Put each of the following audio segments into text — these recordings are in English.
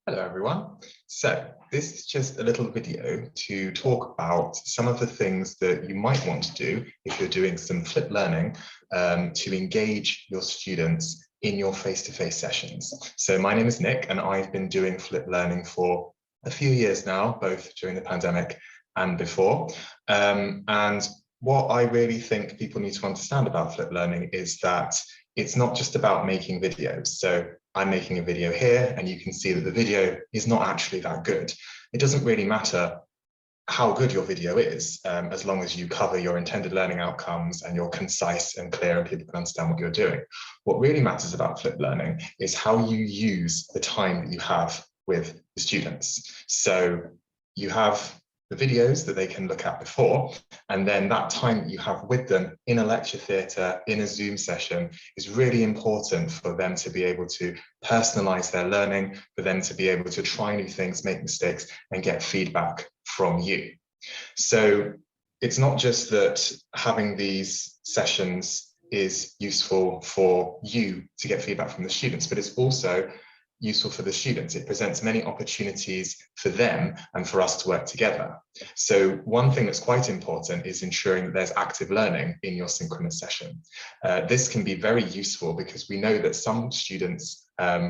Hello everyone. So this is just a little video to talk about some of the things that you might want to do if you're doing some flipped learning to engage your students in your face-to-face sessions. So my name is Nick and I've been doing flipped learning for a few years now, both during the pandemic and before. And what I really think people need to understand about flipped learning is that it's not just about making videos. So I'm making a video here and you can see that the video is not actually that good. It doesn't really matter how good your video is, as long as you cover your intended learning outcomes and you're concise and clear and people can understand what you're doing. What really matters about flipped learning is how you use the time that you have with the students. So you have the videos that they can look at before, and then that time that you have with them in a lecture theatre, in a Zoom session, is really important for them to be able to personalise their learning, for them to be able to try new things, make mistakes, and get feedback from you. So it's not just that having these sessions is useful for you to get feedback from the students, but it's also useful for the students. It presents many opportunities for them and for us to work together. So one thing that's quite important is ensuring that there's active learning in your synchronous session. This can be very useful because we know that some students,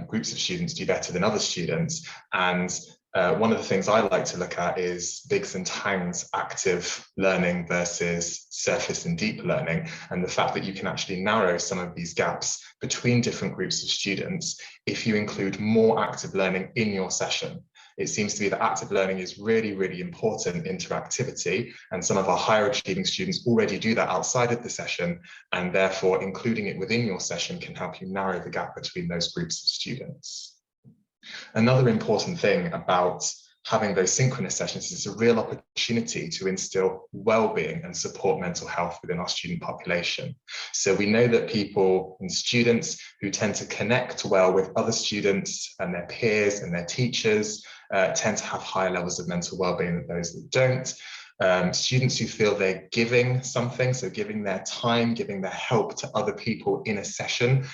groups of students, do better than other students, and one of the things I like to look at is Biggs and Tang's active learning versus surface and deep learning, and the fact that you can actually narrow some of these gaps between different groups of students if you include more active learning in your session. It seems to be that active learning is really, really important interactivity, and some of our higher achieving students already do that outside of the session, and therefore including it within your session can help you narrow the gap between those groups of students. Another important thing about having those synchronous sessions is a real opportunity to instill well-being and support mental health within our student population. So we know that people and students who tend to connect well with other students and their peers and their teachers tend to have higher levels of mental well-being than those that don't. Students who feel they're giving something, so giving their time, giving their help to other people in a session,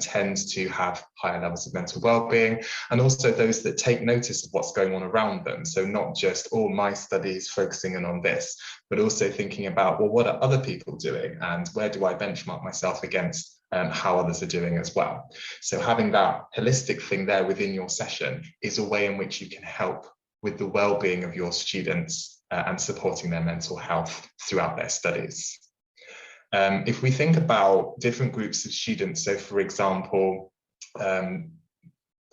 tends to have higher levels of mental well-being, and also those that take notice of what's going on around them. So not just, oh, my studies focusing in on this, but also thinking about, well, what are other people doing and where do I benchmark myself against how others are doing as well. So having that holistic thing there within your session is a way in which you can help with the well-being of your students and supporting their mental health throughout their studies. If we think about different groups of students, so for example,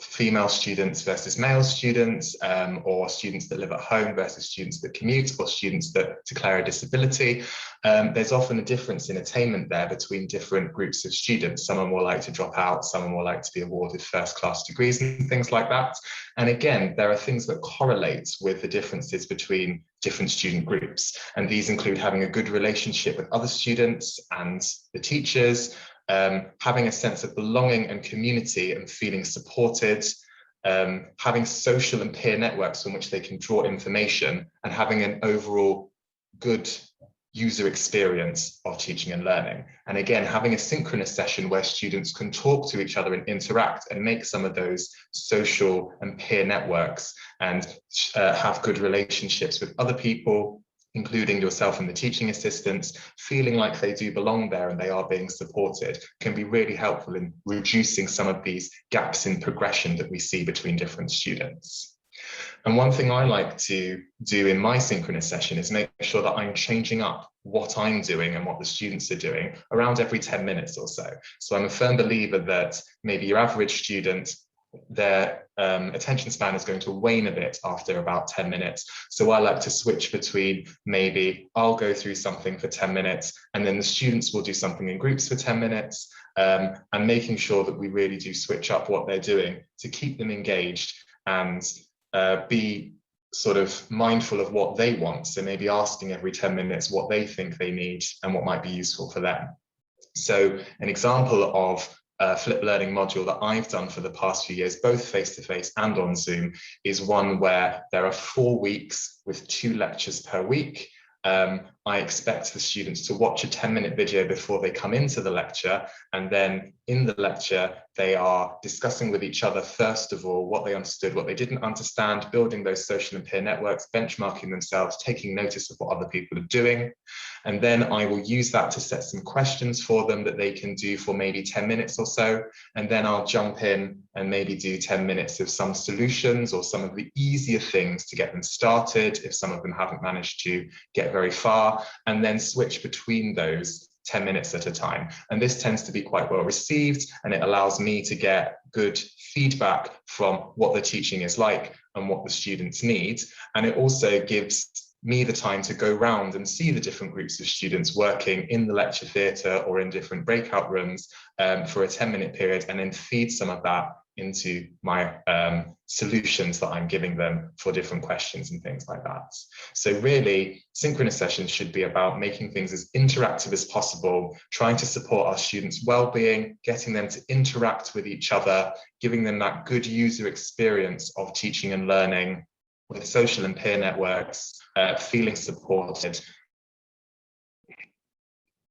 female students versus male students, or students that live at home versus students that commute, or students that declare a disability, there's often a difference in attainment there between different groups of students. Some are more likely to drop out, some are more likely to be awarded first-class degrees and things like that. And again, there are things that correlate with the differences between different student groups. And these include having a good relationship with other students and the teachers, having a sense of belonging and community and feeling supported, having social and peer networks from which they can draw information, and having an overall good user experience of teaching and learning. And again, having a synchronous session where students can talk to each other and interact and make some of those social and peer networks and have good relationships with other people, including yourself and the teaching assistants, feeling like they do belong there and they are being supported, can be really helpful in reducing some of these gaps in progression that we see between different students. And one thing I like to do in my synchronous session is make sure that I'm changing up what I'm doing and what the students are doing around every 10 minutes or so. So I'm a firm believer that maybe your average student, their attention span is going to wane a bit after about 10 minutes. So I like to switch between, maybe I'll go through something for 10 minutes and then the students will do something in groups for 10 minutes, and making sure that we really do switch up what they're doing to keep them engaged and be sort of mindful of what they want. So maybe asking every 10 minutes what they think they need and what might be useful for them. So an example of a flipped learning module that I've done for the past few years, both face-to-face and on Zoom, is one where there are 4 weeks with 2 lectures per week. I expect the students to watch a 10-minute video before they come into the lecture, and then in the lecture, they are discussing with each other, first of all, what they understood, what they didn't understand, building those social and peer networks, benchmarking themselves, taking notice of what other people are doing. And then I will use that to set some questions for them that they can do for maybe 10 minutes or so. And then I'll jump in and maybe do 10 minutes of some solutions or some of the easier things to get them started if some of them haven't managed to get very far, and then switch between those 10 minutes at a time. And this tends to be quite well received, and it allows me to get good feedback from what the teaching is like and what the students need. And it also gives me the time to go round and see the different groups of students working in the lecture theatre or in different breakout rooms for a 10-minute period, and then feed some of that into my solutions that I'm giving them for different questions and things like that. So really, synchronous sessions should be about making things as interactive as possible, trying to support our students' well-being, getting them to interact with each other, giving them that good user experience of teaching and learning with social and peer networks, feeling supported,